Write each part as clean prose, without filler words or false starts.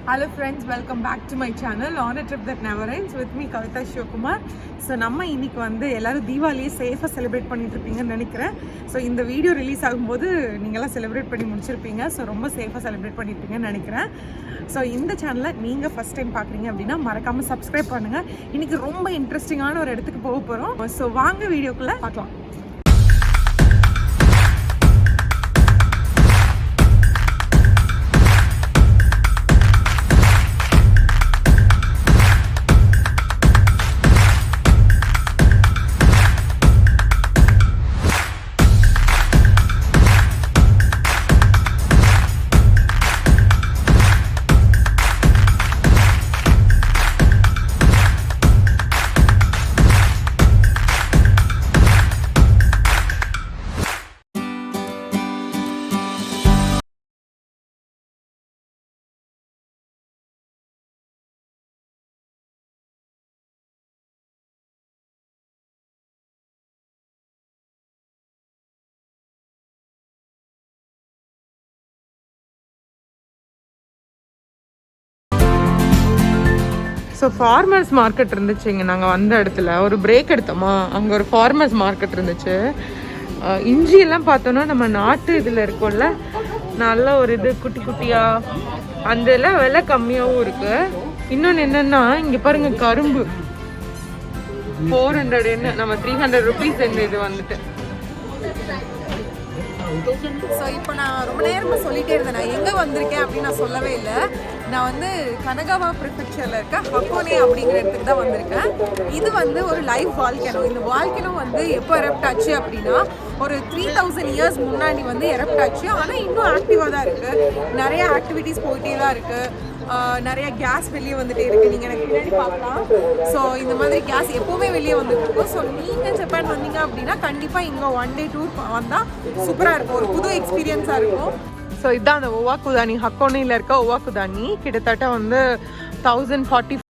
Hello friends, welcome back to my channel On a Trip That Never Ends with me Kavita Shivakumar. So நம்ம இன்னைக்கு வந்து எல்லாரும் தீபாவளியை சேஃபாக செலிப்ரேட் பண்ணிட்டு இருப்பீங்கன்னு நினைக்கிறேன். ஸோ இந்த வீடியோ ரிலீஸ் ஆகும்போது நீங்களாம் செலிப்ரேட் பண்ணி முடிச்சிருப்பீங்க. ஸோ ரொம்ப சேஃபாக செலிப்ரேட் பண்ணியிருப்பீங்கன்னு நினைக்கிறேன். ஸோ இந்த சேனலை நீங்கள் ஃபஸ்ட் டைம் பார்க்குறீங்க அப்படின்னா மறக்காமல் சப்ஸ்கிரைப் பண்ணுங்கள். இன்றைக்கி ரொம்ப இன்ட்ரெஸ்டிங்கான ஒரு இடத்துக்கு போக போகிறோம். ஸோ வாங்க வீடியோக்குள்ளே பார்க்கலாம். ஸோ ஃபார்மர்ஸ் மார்க்கெட் இருந்துச்சுங்க. நாங்கள் வந்த இடத்துல ஒரு பிரேக் எடுத்தோமா, அங்கே ஒரு ஃபார்மர்ஸ் மார்க்கெட் இருந்துச்சு. இஞ்சியெல்லாம் பார்த்தோன்னா நம்ம நாட்டு இதில் இருக்கும்ல, நல்ல ஒரு இது குட்டி குட்டியாக, அந்த எல்லாம் விலை கம்மியாகவும் இருக்குது. இன்னொன்று என்னென்னா இங்கே பாருங்கள், கரும்பு 400 என்ன, நம்ம 300 ருபீஸ் இந்த இது வந்துட்டு. ஸோ இப்போ நான் ரொம்ப நேரமாக சொல்லிகிட்டே இருந்தேன், நான் எங்கே வந்திருக்கேன் அப்படின்னு நான் சொல்லவே இல்லை. நான் வந்து கனகாவா ப்ரிஃபெக்சரில் இருக்க ஹக்கோனே அப்படிங்கிற இடத்துக்கு தான் வந்திருக்கேன். இது வந்து ஒரு லைவ் வால்கனோ. இந்த வால்கனோ வந்து எப்போ எரப்ட் ஆச்சு அப்படின்னா ஒரு 3000 இயர்ஸ் முன்னாடி வந்து எரப்ட் ஆச்சு. ஆனால் இன்னும் ஆக்டிவாக தான் இருக்குது. நிறைய ஆக்டிவிட்டீஸ் போயிட்டே தான் இருக்குது. நிறைய கேஸ் வெளியே வந்துட்டே இருக்குது. நீங்கள் எனக்கு பின்னாடி பார்க்கலாம். ஸோ இந்த மாதிரி கேஸ் எப்போவுமே வெளியே வந்துட்டு இருக்கும். ஸோ நீங்கள் ஜப்பான் வந்தீங்க அப்படின்னா கண்டிப்பாக இங்கே 1 டே டூர் வந்தால் சூப்பராக இருக்கும். ஒரு புது எக்ஸ்பீரியன்ஸாக இருக்கும். ஸோ இதுதான் அந்த ஒவாக்குதானி, ஹக்கோனியில் இருக்க ஒவாக்குதானி. கிட்டத்தட்ட வந்து 1040.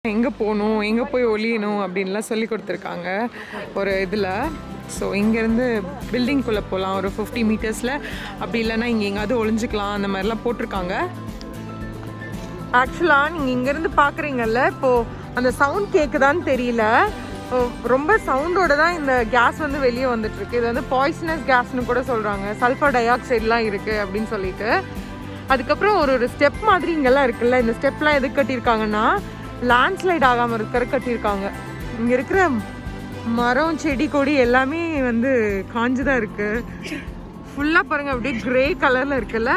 எங்கே போகணும், எங்கே போய் ஒளியணும் அப்படின்லாம் சொல்லி கொடுத்துருக்காங்க ஒரு இதில். ஸோ இங்கேருந்து பில்டிங்குள்ளே போகலாம் ஒரு 50 மீட்டர்ஸில். அப்படி இல்லைன்னா இங்கே எங்கேயாவது ஒளிஞ்சிக்கலாம், அந்த மாதிரிலாம் போட்டிருக்காங்க. ஆக்சுவலாக நீங்கள் இங்கேருந்து பார்க்குறீங்கல்ல, இப்போது அந்த சவுண்ட் கேட்குதான்னு தெரியல. ரொம்ப சவுண்டோட தான் இந்த கேஸ் வந்து வெளியே வந்துட்டுருக்கு. இது வந்து பாய்சனஸ் கேஸ்னு கூட சொல்கிறாங்க. சல்ஃபர் டை ஆக்சைடெலாம் இருக்குது அப்படின்னு சொல்லிட்டு. அதுக்கப்புறம் ஒரு ஸ்டெப் மாதிரி இங்கெல்லாம் இருக்குல்ல, இந்த ஸ்டெப்லாம் எதுக்கு கட்டியிருக்காங்கன்னா லேண்ட்ஸ்லைட் ஆகாமல் இருக்கிற கட்டியிருக்காங்க. இங்கே இருக்கிற மரம் செடி கொடி எல்லாமே வந்து காஞ்சுதான் இருக்குது. ஃபுல்லாக பாருங்கள், அப்படியே கிரே கலரில் இருக்குல்ல.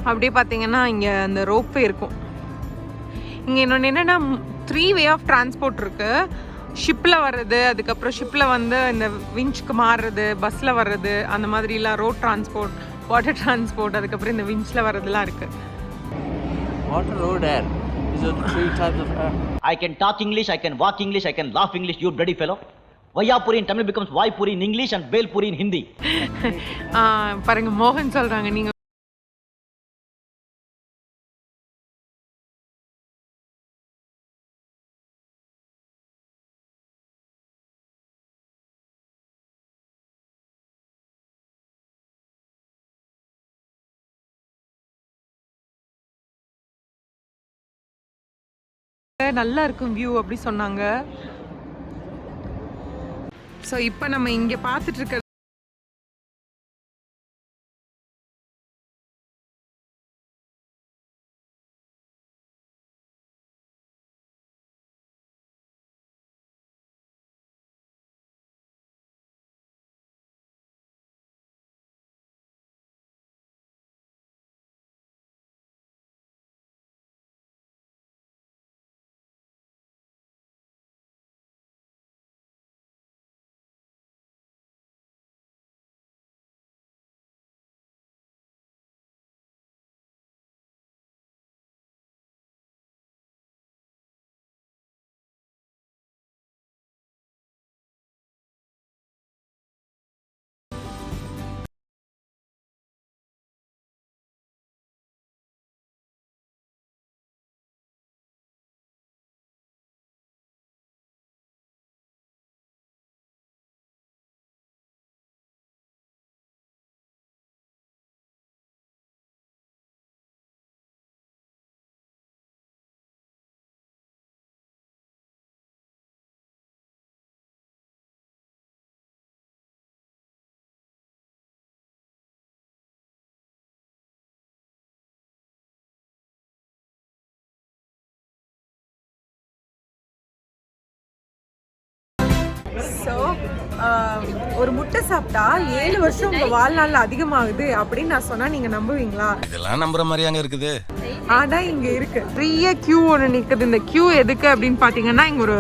அப்படியே பார்த்தீங்கன்னா இங்கே அந்த ரோப்வே இருக்கும். இங்கே இன்னொன்று என்னென்னா 3 வே ஆஃப் டிரான்ஸ்போர்ட் இருக்குது. ஷிப்பில் வர்றது, அதுக்கப்புறம் ஷிப்பில் வந்து இந்த விஞ்சுக்கு மாறுறது, பஸ்ஸில் வர்றது, அந்த மாதிரிலாம் ரோட் டிரான்ஸ்போர்ட், வாட்டர் டிரான்ஸ்போர்ட், அதுக்கப்புறம் இந்த விஞ்சில் வர்றதுலாம் இருக்குது. Water, road, air. These are the three types of air. I can talk English, I can walk English, I can laugh English, you bloody fellow. Vayapuri in Tamil becomes Vaipuri in English and Belpuri in Hindi. பாருங்க மோகன் சொல்றாங்க நீங்க நல்லா இருக்கும் view அப்படி சொன்னாங்க. So இப்போ நம்ம இங்கே பார்த்துட்டு இருக்க ஸோ ஒரு முட்டை சாப்பிட்டா 7 வருஷம் உங்கள் வாழ்நாளில் அதிகமாகுது அப்படின்னு நான் சொன்னால் நீங்கள் நம்புவீங்களா? இதெல்லாம் நம்புற மாதிரி அங்கே இருக்குது. ஆனால் இங்கே இருக்குது பெரிய க்யூ ஒன்று நிற்குது. இந்த க்யூ எதுக்கு அப்படின்னு பார்த்தீங்கன்னா இங்கே ஒரு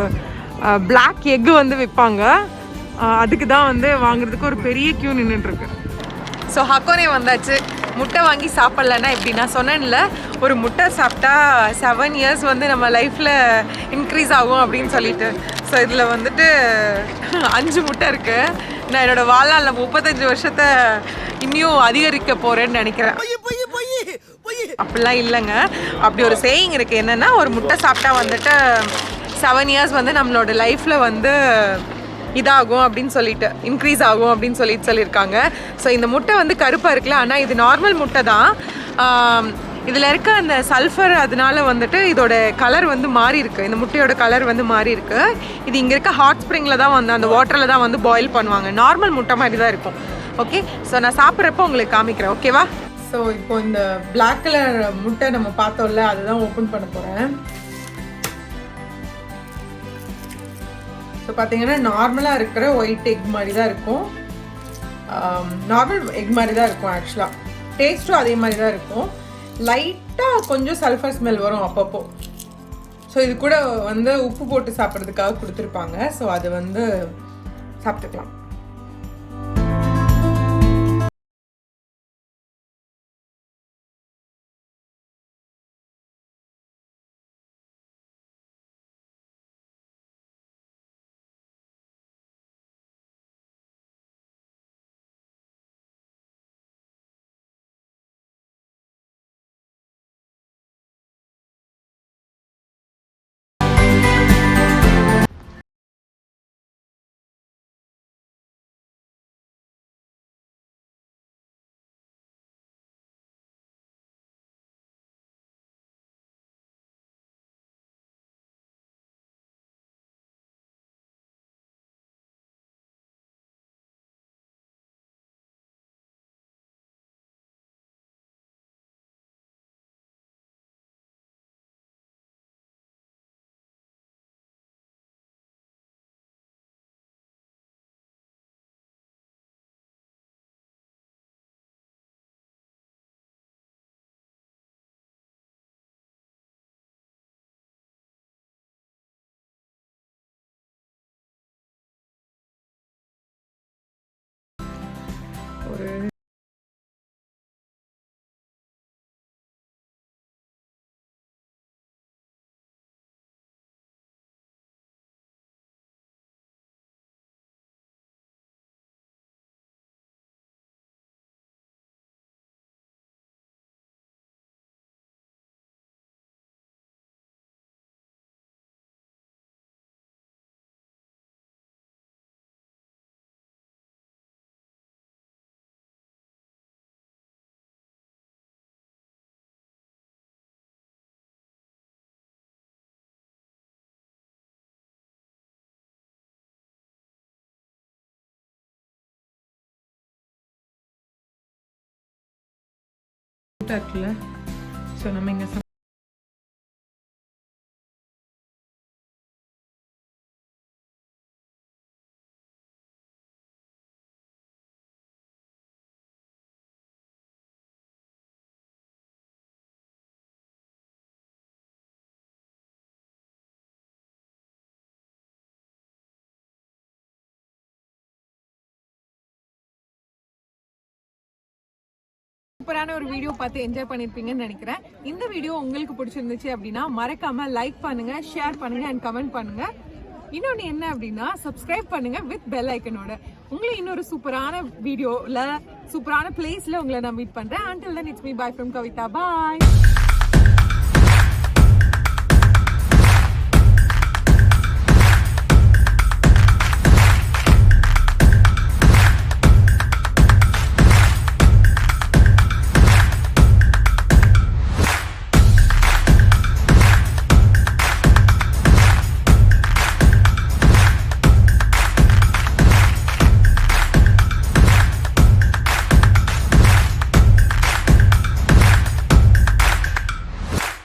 பிளாக் எக்கு வந்து விற்பாங்க. அதுக்கு தான் வந்து வாங்குறதுக்கு ஒரு பெரிய க்யூ நின்றுட்டுருக்கு. ஸோ ஹக்கோனே வந்தாச்சு. முட்டை வாங்கி சாப்பிட்லன்னா எப்படி நான் சொன்னேன்ல, ஒரு முட்டை சாப்பிட்டா 7 இயர்ஸ் வந்து நம்ம லைஃப்பில் இன்க்ரீஸ் ஆகும் அப்படின்னு சொல்லிட்டு. ஸோ இதில் வந்துட்டு 5 முட்டை இருக்குது. நான் என்னோடய வாழ்நாளில் 35 வருஷத்தை இன்னும் அதிகரிக்க போகிறேன்னு நினைக்கிறேன். அப்படிலாம் இல்லைங்க. அப்படி ஒரு சேயிங் இருக்குது. என்னென்னா ஒரு முட்டை சாப்பிட்டா வந்துட்டு 7 இயர்ஸ் வந்து நம்மளோட லைஃப்பில் வந்து இதாகும் அப்படின்னு சொல்லிட்டு இன்க்ரீஸ் ஆகும் அப்படின்னு சொல்லியிருக்காங்க. ஸோ இந்த முட்டை வந்து கருப்பாக இருக்குல்ல, ஆனால் இது நார்மல் முட்டை தான். இதில் இருக்க அந்த சல்ஃபர் அதனால வந்துட்டு இதோட கலர் வந்து மாறி இருக்கு. இந்த முட்டையோட கலர் வந்து மாறி இருக்கு. இது இங்கே இருக்க ஹாட் ஸ்ப்ரிங்கில் தான் வந்து அந்த வாட்டரில் தான் வந்து பாயில் பண்ணுவாங்க. நார்மல் முட்டை மாதிரி தான் இருக்கும். ஓகே, ஸோ நான் சாப்பிட்றப்போ உங்களுக்கு காமிக்கிறேன். ஓகேவா? ஸோ இப்போ இந்த பிளாக் கலர் முட்டை நம்ம பார்த்தோம்ல, அதுதான் ஓப்பன் பண்ண போகிறேன். ஸோ பார்த்தீங்கன்னா நார்மலாக இருக்கிற ஒயிட் எக் மாதிரி தான் இருக்கும். நார்மல் எக் மாதிரி தான் இருக்கும். ஆக்சுவலாக டேஸ்ட்டும் அதே மாதிரி தான் இருக்கும். லைட்டாக கொஞ்சம் சல்ஃபர் ஸ்மெல் வரும் அப்பப்போ. ஸோ இது கூட வந்து உப்பு போட்டு சாப்பிட்றதுக்காக கொடுத்துருப்பாங்க. ஸோ அது வந்து சாப்பிட்டுக்கலாம். ஒரு இருக்குல்ல, ஸோ நம்ம இங்கே சூப்பரான ஒரு வீடியோ பார்த்து என்ஜாய் பண்ணிருப்பீங்கன்னு நினைக்கிறேன். இந்த வீடியோ உங்களுக்கு பிடிச்சிருந்துச்சு அப்படின்னா மறக்காம லைக் பண்ணுங்க, ஷேர் பண்ணுங்க அண்ட் கமெண்ட் பண்ணுங்க. இன்னொன்று என்ன அப்படின்னா சப்ஸ்கிரைப் பண்ணுங்க வித் பெல் ஐக்கனோட. உங்களை இன்னொரு சூப்பரான வீடியோல சூப்பரான பிளேஸ்ல உங்களை நான் மீட் பண்றேன். until then it's me, bye from Kavita. Bye.